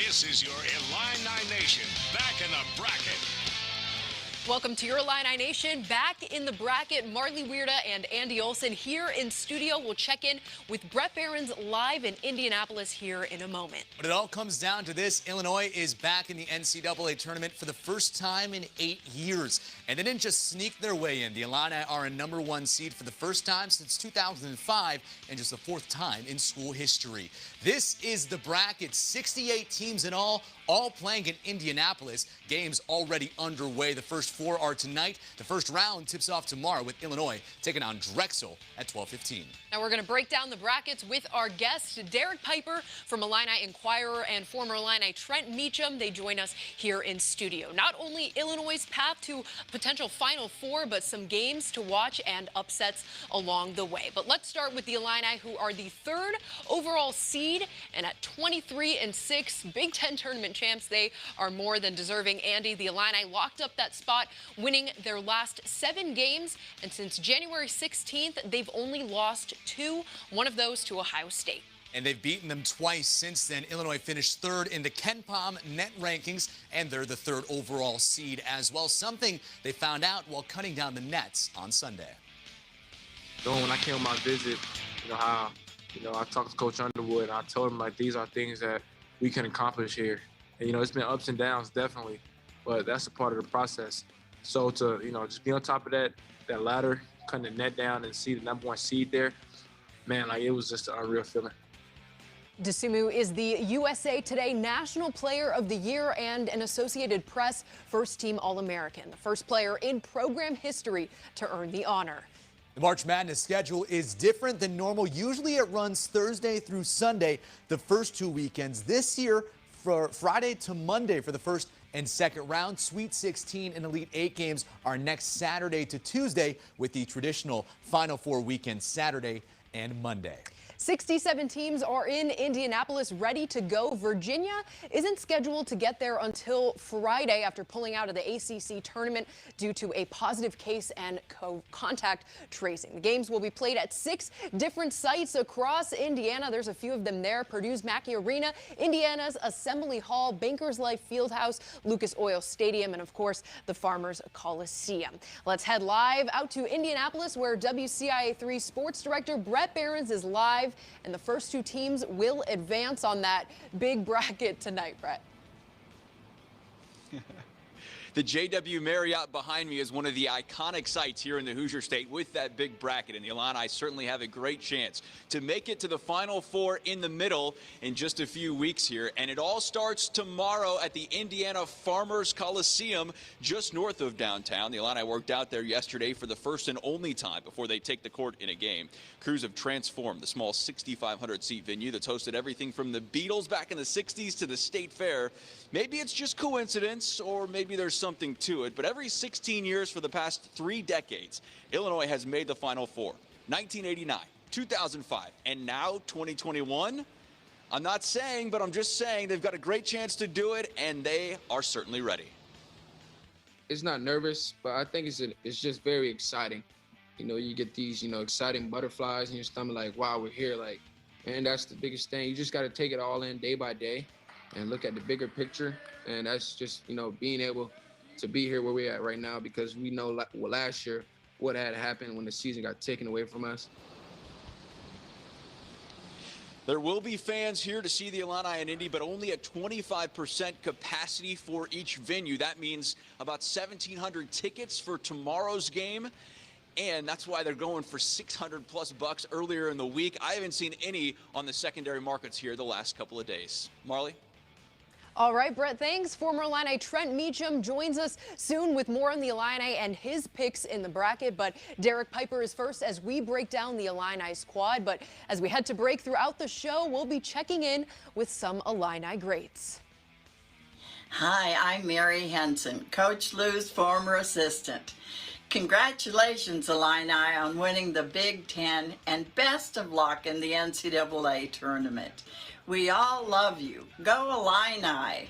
This is your Illini Nation back in the bracket. Welcome to your Illini Nation. Back in the bracket, Marley Weirda and Andy Olson here in studio. We'll check in with Brett Barons live in Indianapolis here in a moment. But it all comes down to this. Illinois is back in the NCAA tournament for the first time in 8 years. And they didn't just sneak their way in. The Illini are a #1 seed for the first time since 2005 and just the 4th time in school history. This is the bracket. 68 teams in all playing in Indianapolis. Games already underway. The first 4 are tonight. The first round tips off tomorrow with Illinois taking on Drexel at 12:15. Now we're going to break down the brackets with our guest, Derek Piper from Illini Inquirer and former Illini Trent Meacham. They join us here in studio. Not only Illinois' path to potential Final Four, but some games to watch and upsets along the way. But let's start with the Illini, who are the 3rd overall seed, and at 23-6, Big Ten tournament champs. They are more than deserving. Andy, the Illini locked up that spot, winning their last 7 games, and since January 16th, they've only lost 2, one of those to Ohio State. And they've beaten them twice since then. Illinois finished 3rd in the KenPom net rankings, and they're the 3rd overall seed as well, something they found out while cutting down the nets on Sunday. When I came on my visit, I talked to Coach Underwood, and I told him, these are things that we can accomplish here. And, it's been ups and downs, definitely, but that's a part of the process. So to, just be on top of that ladder, cutting the net down and see the #1 seed there, man, it was just an unreal feeling. Dosunmu is the USA Today National Player of the Year and an Associated Press first-team All-American, the first player in program history to earn the honor. The March Madness schedule is different than normal. Usually it runs Thursday through Sunday, the first 2 weekends. This year, for Friday to Monday for the first and second round. Sweet 16 and Elite 8 games are next Saturday to Tuesday, with the traditional Final Four weekend Saturday and Monday. 67 teams are in Indianapolis ready to go. Virginia isn't scheduled to get there until Friday after pulling out of the ACC tournament due to a positive case and contact tracing. The games will be played at 6 different sites across Indiana. There's a few of them there: Purdue's Mackey Arena, Indiana's Assembly Hall, Bankers Life Fieldhouse, Lucas Oil Stadium, and of course the Farmers Coliseum. Let's head live out to Indianapolis, where WCIA3 sports director Brett Barons is live. And the first 2 teams will advance on that big bracket tonight, Brett. The JW Marriott behind me is one of the iconic sites here in the Hoosier State with that big bracket, and the Illini certainly have a great chance to make it to the Final Four in the middle in just a few weeks here. And it all starts tomorrow at the Indiana Farmers Coliseum just north of downtown. The Illini worked out there yesterday for the first and only time before they take the court in a game. Crews have transformed the small 6,500-seat venue that's hosted everything from the Beatles back in the 60s to the State Fair. Maybe it's just coincidence, or maybe there's something to it, but every 16 years for the past 3 decades, Illinois has made the Final Four. 1989, 2005, and now 2021. I'm not saying, but I'm just saying they've got a great chance to do it, and they are certainly ready. It's not nervous, but I think it's just very exciting. You get these, exciting butterflies in your stomach, like, wow, we're here. And that's the biggest thing. You just got to take it all in day by day and look at the bigger picture. And that's just, being able to be here where we're at right now, because we know last year what had happened when the season got taken away from us. There will be fans here to see the Illini and Indy, but only at 25% capacity for each venue. That means about 1,700 tickets for tomorrow's game. And that's why they're going for $600+ earlier in the week. I haven't seen any on the secondary markets here the last couple of days. Marley? All right, Brett, thanks. Former Illini Trent Meacham joins us soon with more on the Illini and his picks in the bracket. But Derek Piper is first as we break down the Illini squad. But as we head to break throughout the show, we'll be checking in with some Illini greats. Hi, I'm Mary Henson, Coach Lou's former assistant. Congratulations, Illini, on winning the Big Ten, and best of luck in the NCAA tournament. We all love you. Go Illini!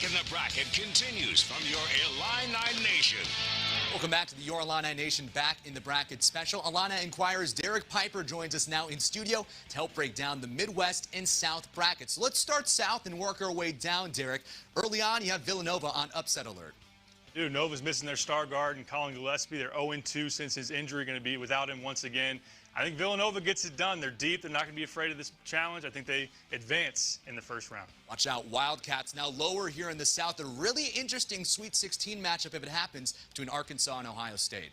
in the Bracket continues from your Illini Nation. Welcome back to the Your Illini Nation Back in the Bracket special. Illini Inquirer's Derek Piper joins us now in studio to help break down the Midwest and South brackets. So let's start south and work our way down, Derek. Early on, you have Villanova on upset alert. Dude, Nova's missing their star guard and Colin Gillespie. They're 0-2 since his injury, going to be without him once again. I think Villanova gets it done. They're deep. They're not going to be afraid of this challenge. I think they advance in the first round. Watch out, Wildcats now lower here in the South. A really interesting Sweet 16 matchup if it happens between Arkansas and Ohio State.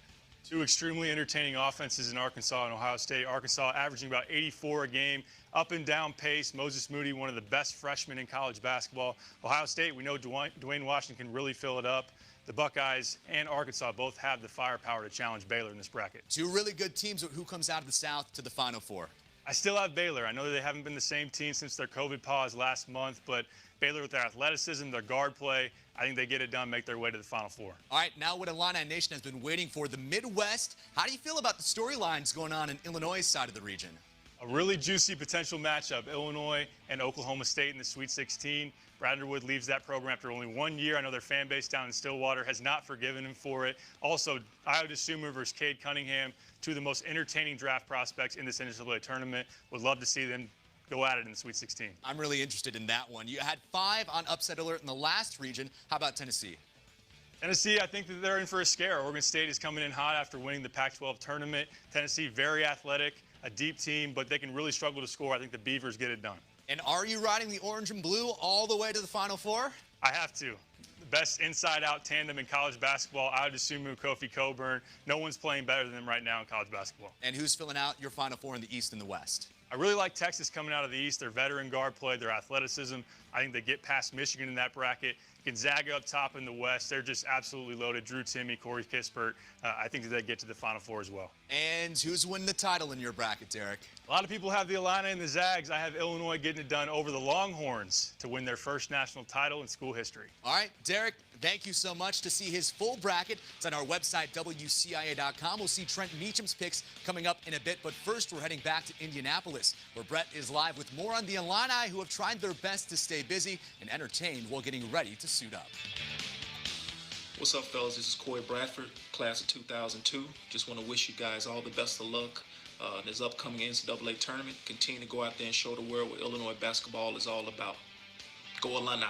Two extremely entertaining offenses in Arkansas and Ohio State. Arkansas averaging about 84 a game, up and down pace. Moses Moody, one of the best freshmen in college basketball. Ohio State, we know Dwayne Washington can really fill it up. The Buckeyes and Arkansas both have the firepower to challenge Baylor in this bracket. Two really good teams. Who comes out of the South to the Final Four? I still have Baylor. I know that they haven't been the same team since their COVID pause last month, but Baylor with their athleticism, their guard play, I think they get it done, make their way to the Final Four. All right, now what Illini Nation has been waiting for, the Midwest. How do you feel about the storylines going on in Illinois' side of the region? A really juicy potential matchup, Illinois and Oklahoma State in the Sweet 16. Brad Underwood leaves that program after only 1 year. I know their fan base down in Stillwater has not forgiven him for it. Also, Iowa DeSumo versus Cade Cunningham, two of the most entertaining draft prospects in this NCAA tournament. Would love to see them go at it in the Sweet 16. I'm really interested in that one. You had 5 on upset alert in the last region. How about Tennessee? Tennessee, I think that they're in for a scare. Oregon State is coming in hot after winning the Pac-12 tournament. Tennessee, very athletic, a deep team, but they can really struggle to score. I think the Beavers get it done. And are you riding the orange and blue all the way to the Final Four? I have to. The best inside-out tandem in college basketball, Iowa DeSumo, Kofi Coburn. No one's playing better than them right now in college basketball. And who's filling out your Final Four in the East and the West? I really like Texas coming out of the East. Their veteran guard play, their athleticism. I think they get past Michigan in that bracket. Gonzaga up top in the West. They're just absolutely loaded. Drew Timme, Corey Kispert. I think that they get to the Final Four as well. And who's winning the title in your bracket, Derek? A lot of people have the Illini and the Zags. I have Illinois getting it done over the Longhorns to win their first national title in school history. All right, Derek, thank you so much. To see his full bracket, it's on our website, WCIA.com. We'll see Trent Meacham's picks coming up in a bit. But first, we're heading back to Indianapolis, where Brett is live with more on the Illini, who have tried their best to stay busy and entertained while getting ready to suit up. What's up, fellas? This is Corey Bradford, class of 2002. Just want to wish you guys all the best of luck in this upcoming NCAA tournament. Continue to go out there and show the world what Illinois basketball is all about. Go Illini.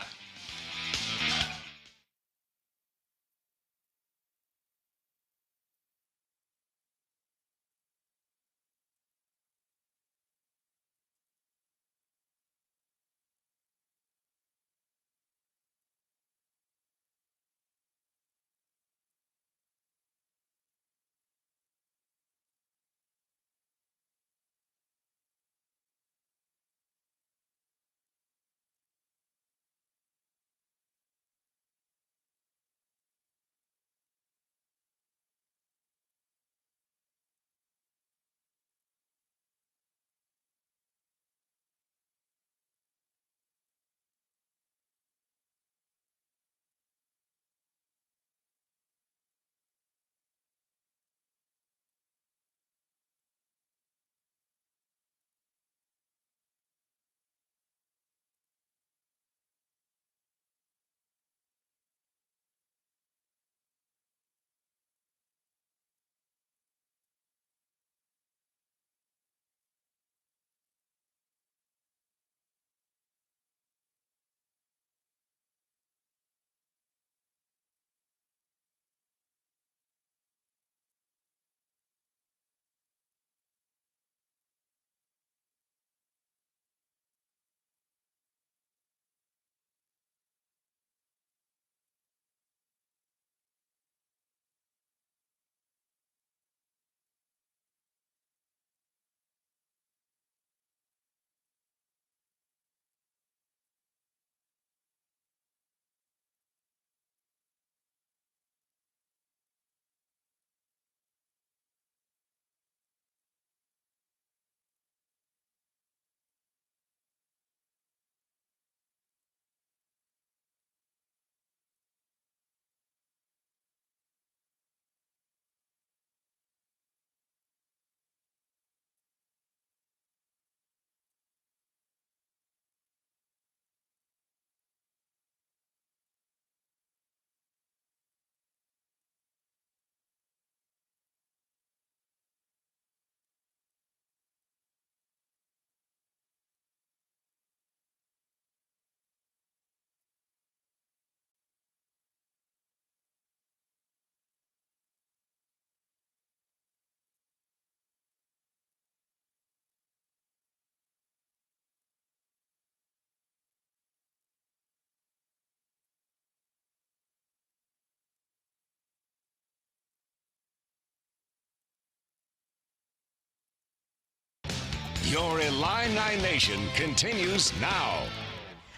Your Illini Nation continues now.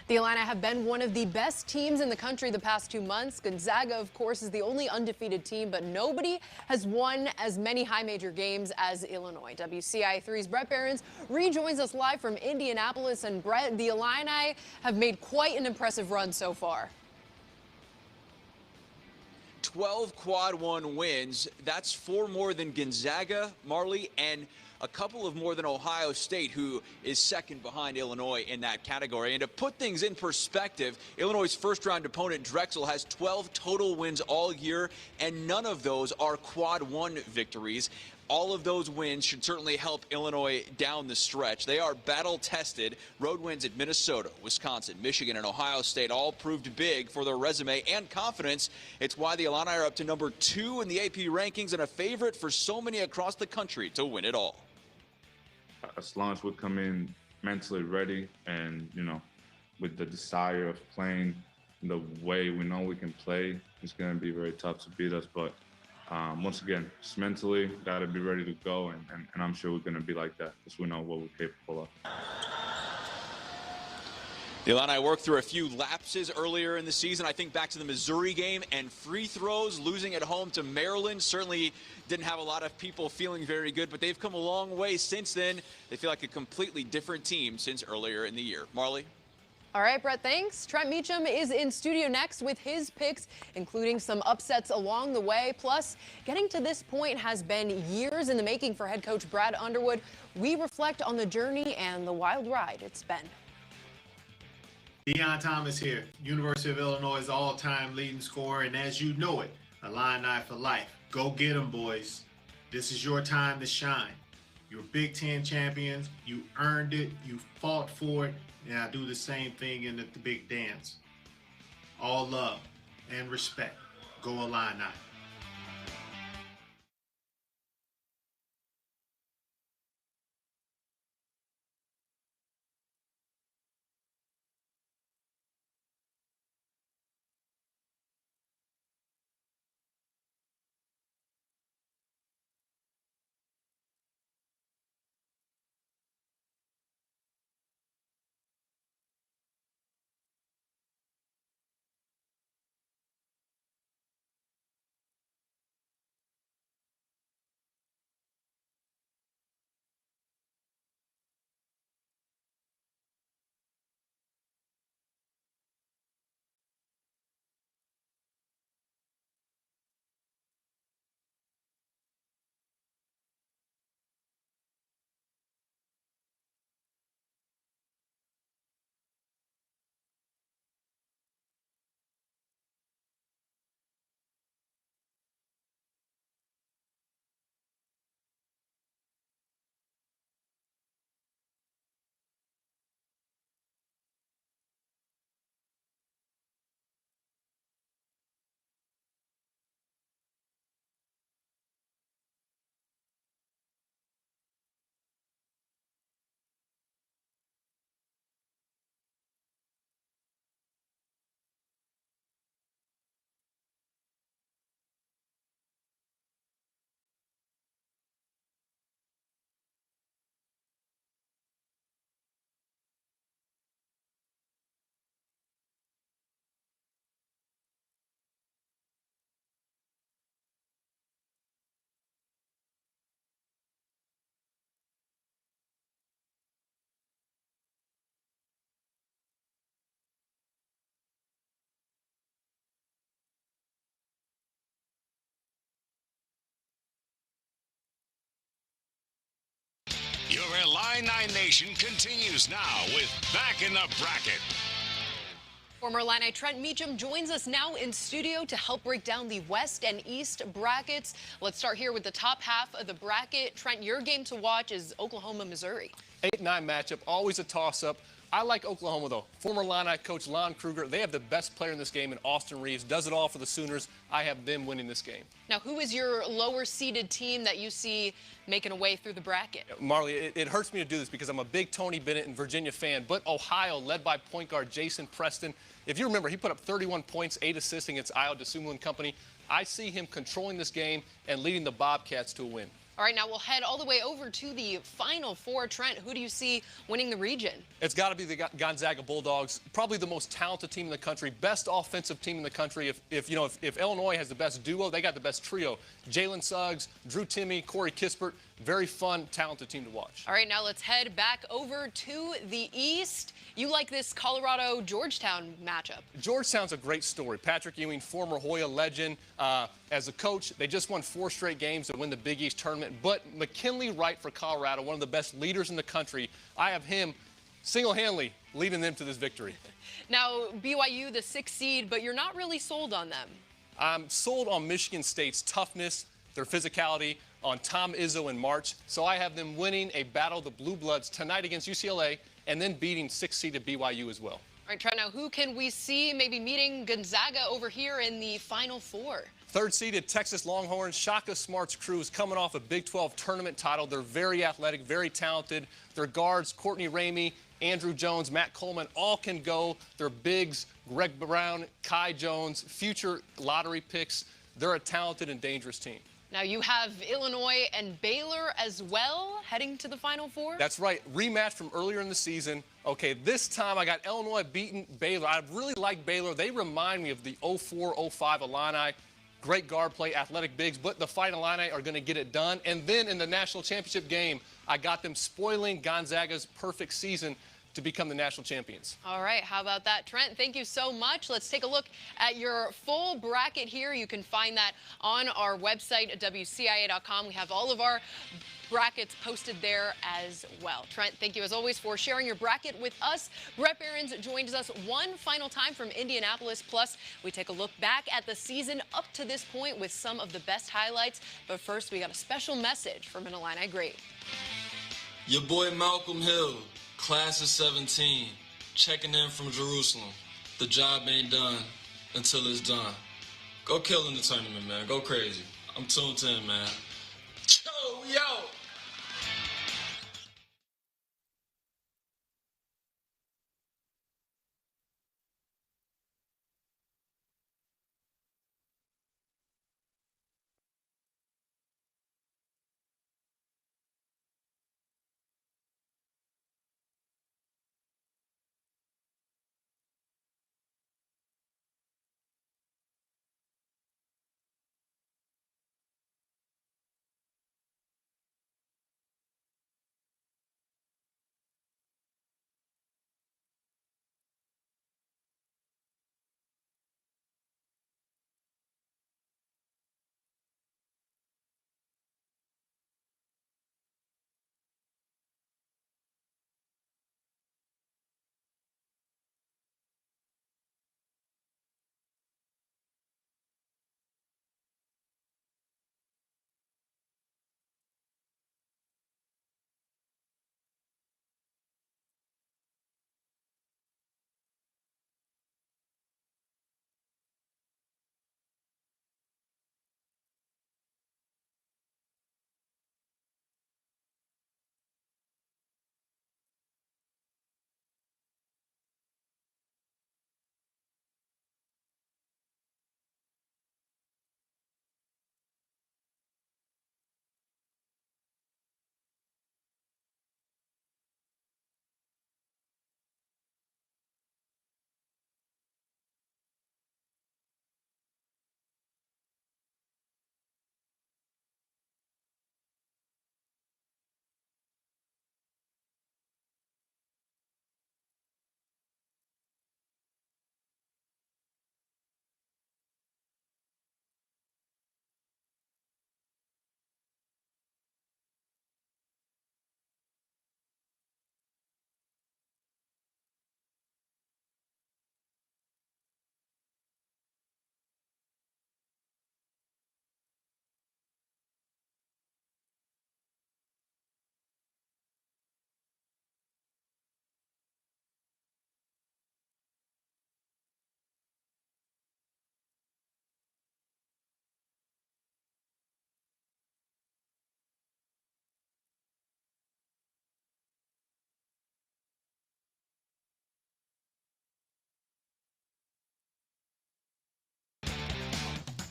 The Illini have been one of the best teams in the country the past 2 months. Gonzaga, of course, is the only undefeated team, but nobody has won as many high major games as Illinois. WCIA3's Brett Behrens rejoins us live from Indianapolis. And Brett, the Illini have made quite an impressive run so far. 12 quad one wins. That's 4 more than Gonzaga, Marley, and a couple of more than Ohio State, who is second behind Illinois in that category. And to put things in perspective, Illinois' first-round opponent, Drexel, has 12 total wins all year, and none of those are quad one victories. All of those wins should certainly help Illinois down the stretch. They are battle-tested. Road wins at Minnesota, Wisconsin, Michigan, and Ohio State all proved big for their resume and confidence. It's why the Illini are up to number 2 in the AP rankings and a favorite for so many across the country to win it all. As long as we come in mentally ready and, with the desire of playing the way we know we can play, it's going to be very tough to beat us. But once again, just mentally, got to be ready to go. And I'm sure we're going to be like that because we know what we're capable of. The Illini worked through a few lapses earlier in the season. I think back to the Missouri game and free throws, losing at home to Maryland. Certainly didn't have a lot of people feeling very good, but they've come a long way since then. They feel like a completely different team since earlier in the year. Marley? All right, Brett, thanks. Trent Meacham is in studio next with his picks, including some upsets along the way. Plus, getting to this point has been years in the making for head coach Brad Underwood. We reflect on the journey and the wild ride it's been. Deion Thomas here, University of Illinois' all-time leading scorer, and as you know it, Illini for life. Go get them, boys. This is your time to shine. You're Big Ten champions. You earned it. You fought for it. And I do the same thing in the big dance. All love and respect. Go Illini. Your Illini Nation continues now with Back in the Bracket. Former Illini Trent Meacham joins us now in studio to help break down the West and East brackets. Let's start here with the top half of the bracket. Trent, your game to watch is Oklahoma, Missouri. 8-9 matchup, always a toss-up. I like Oklahoma, though. Former Illini coach Lon Kruger, they have the best player in this game in Austin Reeves. Does it all for the Sooners. I have them winning this game. Now, who is your lower-seeded team that you see making a way through the bracket? Marley, it hurts me to do this because I'm a big Tony Bennett and Virginia fan, but Ohio, led by point guard Jason Preston. If you remember, he put up 31 points, 8 assists against Io DeSumo and company. I see him controlling this game and leading the Bobcats to a win. All right, now we'll head all the way over to the Final Four. Trent, who do you see winning the region? It's got to be the Gonzaga Bulldogs, probably the most talented team in the country, best offensive team in the country. If Illinois has the best duo, they got the best trio. Jalen Suggs, Drew Timme, Corey Kispert, very fun, talented team to watch. All right, now let's head back over to the East. You like this Colorado-Georgetown matchup? Georgetown's a great story. Patrick Ewing, former Hoya legend. As a coach, they just won 4 straight games to win the Big East tournament. But McKinley Wright for Colorado, one of the best leaders in the country, I have him single-handedly leading them to this victory. Now, BYU, the 6th seed, but you're not really sold on them. I'm sold on Michigan State's toughness, their physicality, on Tom Izzo in March. So I have them winning a battle of the Blue Bloods tonight against UCLA and then beating 6th-seeded BYU as well. All right, Trent, now who can we see maybe meeting Gonzaga over here in the Final Four? 3rd-seeded Texas Longhorns, Shaka Smart's crew is coming off a Big 12 tournament title. They're very athletic, very talented. Their guards, Courtney Ramey, Andrew Jones, Matt Coleman, all can go. Their bigs, Greg Brown, Kai Jones, future lottery picks. They're a talented and dangerous team. Now you have Illinois and Baylor as well heading to the Final Four? That's right. Rematch from earlier in the season. Okay, this time I got Illinois beating Baylor. I really like Baylor. They remind me of the 04-05 Illini. Great guard play, athletic bigs, but the Fighting Illini are going to get it done. And then in the national championship game, I got them spoiling Gonzaga's perfect season to become the national champions. All right, how about that, Trent? Thank you so much. Let's take a look at your full bracket here. You can find that on our website at WCIA.com. We have all of our brackets posted there as well. Trent, thank you as always for sharing your bracket with us. Brett Behrens joins us one final time from Indianapolis. Plus, we take a look back at the season up to this point with some of the best highlights. But first, we got a special message from an Illini great. Your boy Malcolm Hill, class of 17, checking in from Jerusalem. The job ain't done until it's done. Go kill in the tournament, man. Go crazy. I'm tuned in, man. Yo!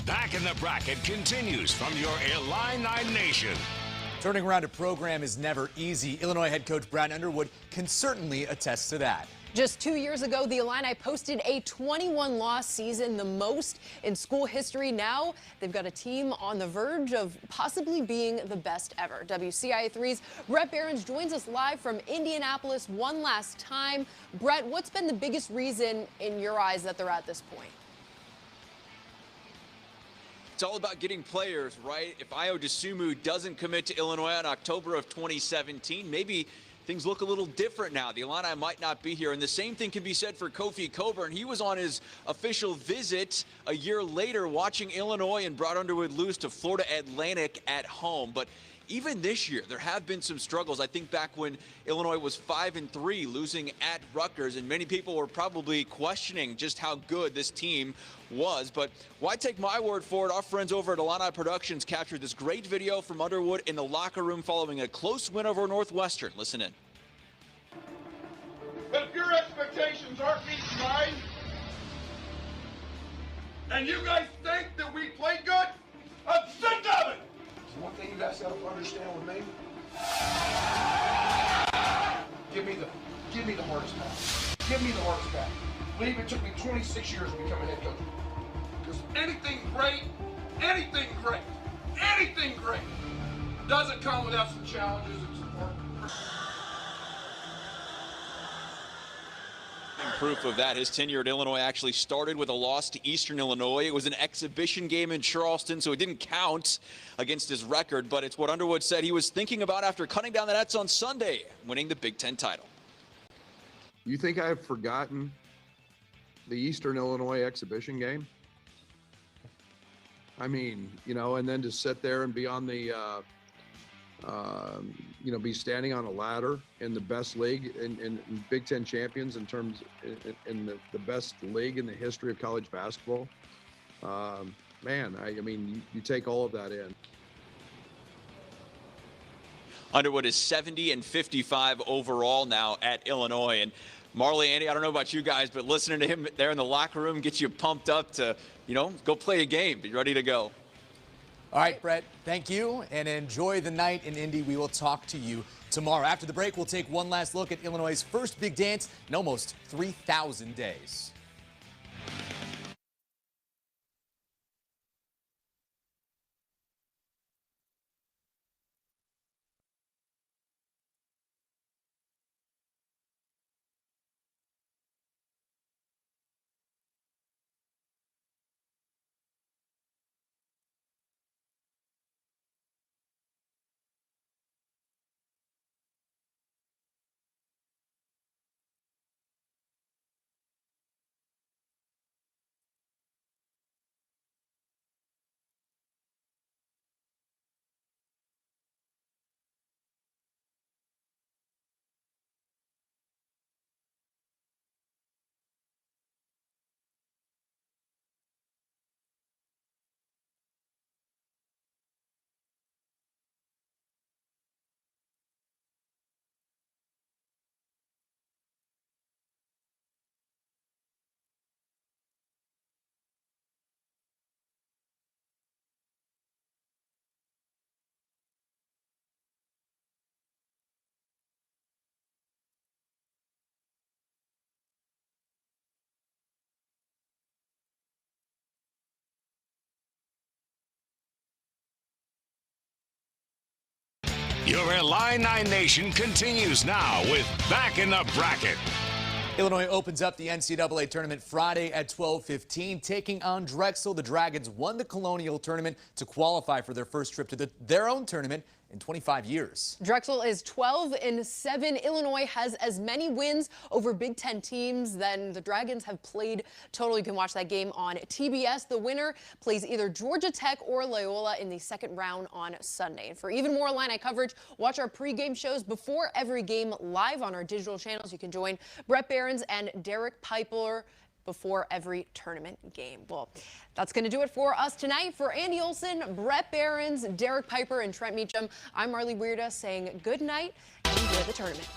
Back in the Bracket continues from your Illini Nation. Turning around a program is never easy. Illinois head coach Brad Underwood can certainly attest to that. Just 2 years ago, the Illini posted a 21-loss season, the most in school history. Now they've got a team on the verge of possibly being the best ever. WCIA3's Brett Behrens joins us live from Indianapolis one last time. Brett, what's been the biggest reason in your eyes that they're at this point? It's all about getting players, right? If Ayo Dosunmu doesn't commit to Illinois in October of 2017, maybe things look a little different now. The Illini might not be here. And the same thing can be said for Kofi Coburn. He was on his official visit a year later watching Illinois and brought Underwood lose to Florida Atlantic at home. But even this year, there have been some struggles. I think back when Illinois was 5-3, losing at Rutgers, and many people were probably questioning just how good this team was. But why take my word for it? Our friends over at Illini Productions captured this great video from Underwood in the locker room following a close win over Northwestern. Listen in. But if your expectations aren't meeting mine, and you guys think that we played good, I'm sick of it! One thing you guys got to understand with me, give me the hardest pass. Give me the hardest pass. Believe it took me 26 years to become a head coach. Because anything great doesn't come without some challenges and some work. Proof of that, his tenure at Illinois actually started with a loss to Eastern Illinois. It was an exhibition game in Charleston, so it didn't count against his record, but it's what Underwood said he was thinking about after cutting down the nets on Sunday, winning the Big Ten title. You think I've forgotten the Eastern Illinois exhibition game? I mean, you know, and then to sit there and be on the be standing on a ladder in the best league in Big Ten champions in terms in the best league in the history of college basketball. Man, I mean, you take all of that in. Underwood is 70-55 overall now at Illinois. And Marley, Andy, I don't know about you guys, but listening to him there in the locker room gets you pumped up to, go play a game, be ready to go. All right, Brett, thank you, and enjoy the night in Indy. We will talk to you tomorrow. After the break, we'll take one last look at Illinois' first big dance in almost 3,000 days. Your Illini Nation continues now with Back in the Bracket. Illinois opens up the NCAA tournament Friday at 12:15, taking on Drexel. The Dragons won the Colonial Tournament to qualify for their first trip to their own tournament in 25 years. Drexel is 12-7. Illinois has as many wins over Big Ten teams than the Dragons have played total. You can watch that game on TBS. The winner plays either Georgia Tech or Loyola in the second round on Sunday. And for even more Illini coverage, watch our pregame shows before every game live on our digital channels. You can join Brett Behrens and Derek Piper before every tournament game. Well, that's going to do it for us tonight. For Andy Olson, Brett Behrens, Derek Piper, and Trent Meacham, I'm Marley Weirda saying good night and enjoy the tournament.